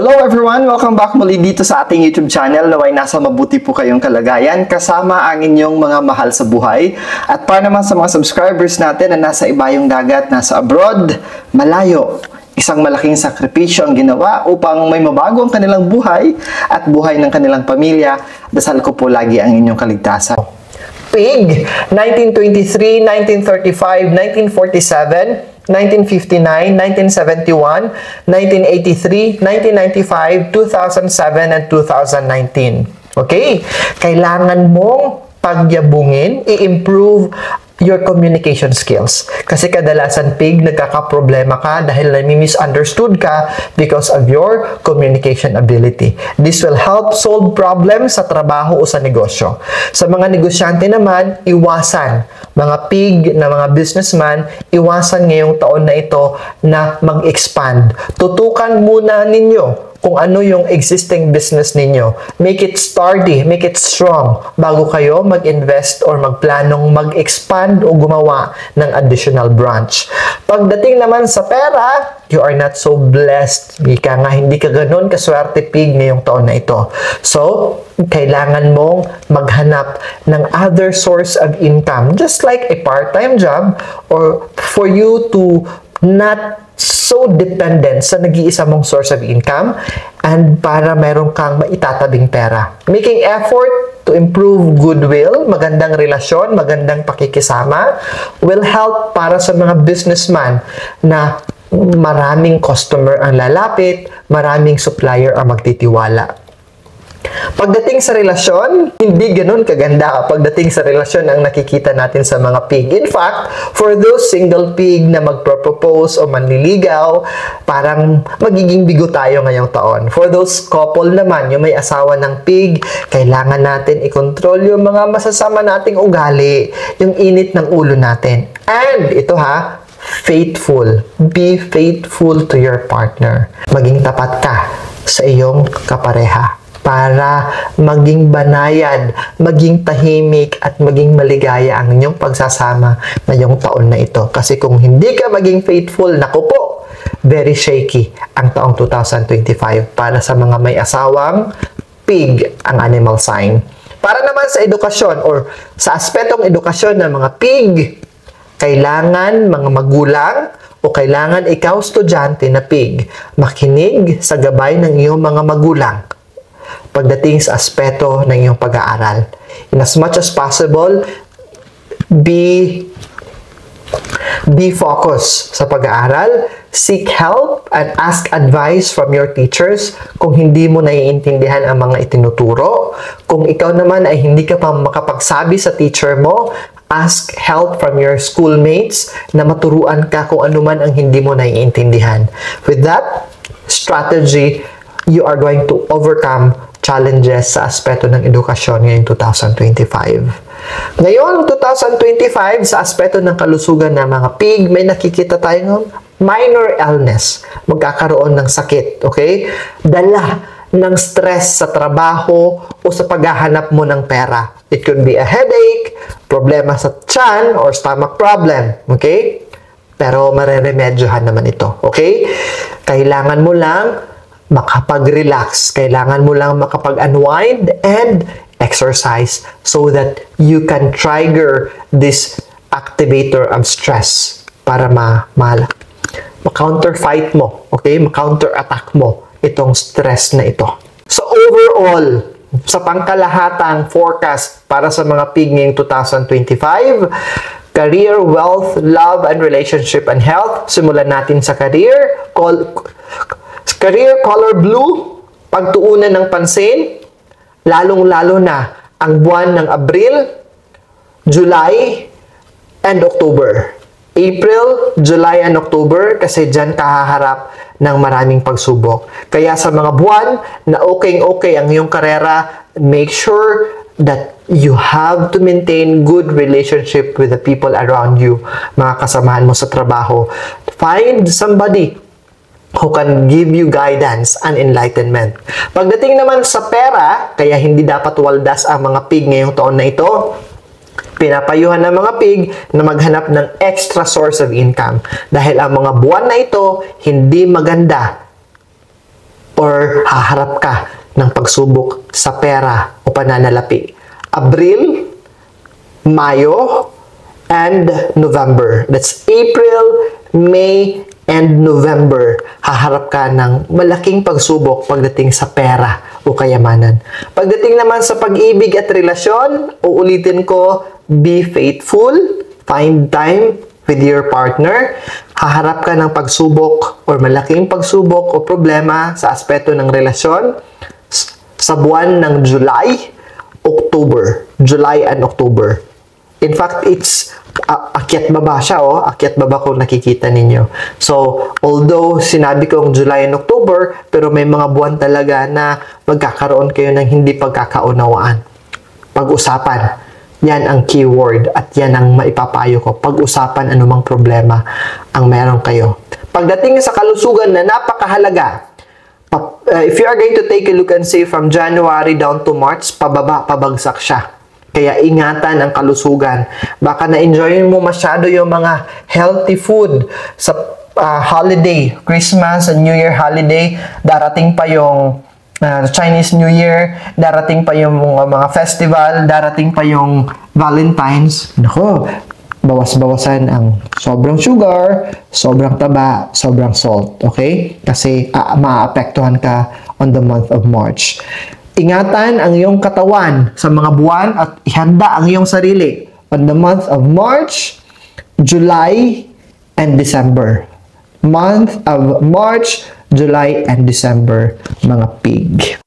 Hello everyone! Welcome back muli dito sa ating YouTube channel. Naway nasa mabuti po kayong kalagayan kasama ang inyong mga mahal sa buhay. At para naman sa mga subscribers natin na nasa ibayong dagat, nasa abroad, malayo, isang malaking sakripisyo ang ginawa upang may mabago ang kanilang buhay at buhay ng kanilang pamilya. Dasal ko po lagi ang inyong kaligtasan. Pig, 1923, 1935, 1947, 1959, 1971, 1983, 1995, 2007, and 2019. Okay? Kailangan mong pagyabungin, i-improve your communication skills. Kasi kadalasan, Pig, nagkakaproblema ka dahil nami-misunderstood ka because of your communication ability. This will help solve problems sa trabaho o sa negosyo. Sa mga negosyante naman, iwasan. Mga Pig na mga businessman, iwasan ngayong taon na ito na mag-expand. Tutukan muna ninyo kung ano yung existing business ninyo. Make it sturdy, make it strong bago kayo mag-invest or magplanong mag-expand o gumawa ng additional branch. Pagdating naman sa pera, you are not so blessed. Ika nga, hindi ka ganun kaswerte, Pig, ngayong taon na ito. So, kailangan mong maghanap ng other source of income, just like a part-time job, or for you to not so dependent sa nag-iisa mong source of income and para meron kang maitatabing pera. Making effort to improve goodwill, magandang relasyon, magandang pakikisama will help para sa mga businessman na maraming customer ang lalapit, maraming supplier ang magtitiwala. Pagdating sa relasyon, hindi ganun kaganda pagdating sa relasyon ang nakikita natin sa mga Pig. In fact, for those single Pig na magpropose o manliligaw, parang magiging bigo tayo ngayong taon. For those couple naman, yung may asawa ng Pig, kailangan natin i-control yung mga masasama nating ugali, yung init ng ulo natin. And ito ha, faithful. Be faithful to your partner. Maging tapat ka sa iyong kapareha para maging banayad, maging tahimik, at maging maligaya ang inyong pagsasama ngayong taon na ito. Kasi kung hindi ka maging faithful, naku po, very shaky ang taong 2025 para sa mga may asawang Pig ang animal sign. Para naman sa edukasyon or sa aspetong edukasyon ng mga Pig, kailangan mga magulang o kailangan ikaw estudyante na Pig, makinig sa gabay ng iyong mga magulang pagdating sa aspeto ng iyong pag-aaral. In as much as possible, be focused sa pag-aaral, seek help, and ask advice from your teachers kung hindi mo naiintindihan ang mga itinuturo. Kung ikaw naman ay hindi ka pa makapagsabi sa teacher mo, ask help from your schoolmates na maturuan ka kung ano man ang hindi mo naiintindihan. With that strategy, you are going to overcome challenges sa aspeto ng edukasyon ngayong 2025. Ngayon, 2025, sa aspeto ng kalusugan ng mga Pig, may nakikita tayong minor illness. Magkakaroon ng sakit, okay? Dala ng stress sa trabaho o sa paghahanap mo ng pera. It could be a headache, problema sa tiyan, or stomach problem, okay? Pero mareremedyohan naman ito, okay? Kailangan mo lang makapag-relax. Kailangan mo lang makapag-unwind and exercise so that you can trigger this activator of stress para ma-counterfight mo, okay? Ma-counter-attack mo itong stress na ito. So overall, sa pangkalahatang forecast para sa mga Pig ngayong 2025, career, wealth, love, and relationship and health. Simulan natin sa career. Career color blue, pagtuunan ng pansin, lalong-lalo na ang buwan ng Abril, July, and October. April, July, and October kasi dyan kahaharap ng maraming pagsubok. Kaya sa mga buwan na okay ang iyong karera, make sure that you have to maintain good relationship with the people around you, mga kasamahan mo sa trabaho. Find somebody who can give you guidance and enlightenment. Pagdating naman sa pera, kaya hindi dapat waldas ang mga Pig ngayong taon na ito, pinapayuhan ng mga Pig na maghanap ng extra source of income. Dahil ang mga buwan na ito, hindi maganda or haharap ka ng pagsubok sa pera o pananalapi. Abril, Mayo, and November. That's April, May, and November. Haharap ka ng malaking pagsubok pagdating sa pera o kayamanan. Pagdating naman sa pag-ibig at relasyon, uulitin ko, be faithful, find time with your partner. Haharap ka ng pagsubok or malaking pagsubok o problema sa aspeto ng relasyon sa buwan ng July, and October. In fact, it's akyat baba siya, akyat baba kung nakikita ninyo. So, although sinabi kong July and October, pero may mga buwan talaga na magkakaroon kayo ng hindi pagkakaunawaan. Pag-usapan. Yan ang keyword at yan ang maipapayo ko. Pag-usapan anumang problema ang meron kayo. Pagdating sa kalusugan na napakahalaga, if you are going to take a look and say from January down to March, pabagsak siya. Kaya ingatan ang kalusugan. Baka na-enjoy mo masyado yung mga healthy food sa holiday, Christmas and New Year holiday. Darating pa yung Chinese New Year, darating pa yung mga festival, darating pa yung Valentine's. Nako, bawas-bawasan ang sobrang sugar, sobrang taba, sobrang salt. Okay? Kasi maaapektuhan ka on the month of March. Ingatan ang iyong katawan sa mga buwan at ihanda ang iyong sarili on the month of March, July, and December. Month of March, July, and December, mga pig.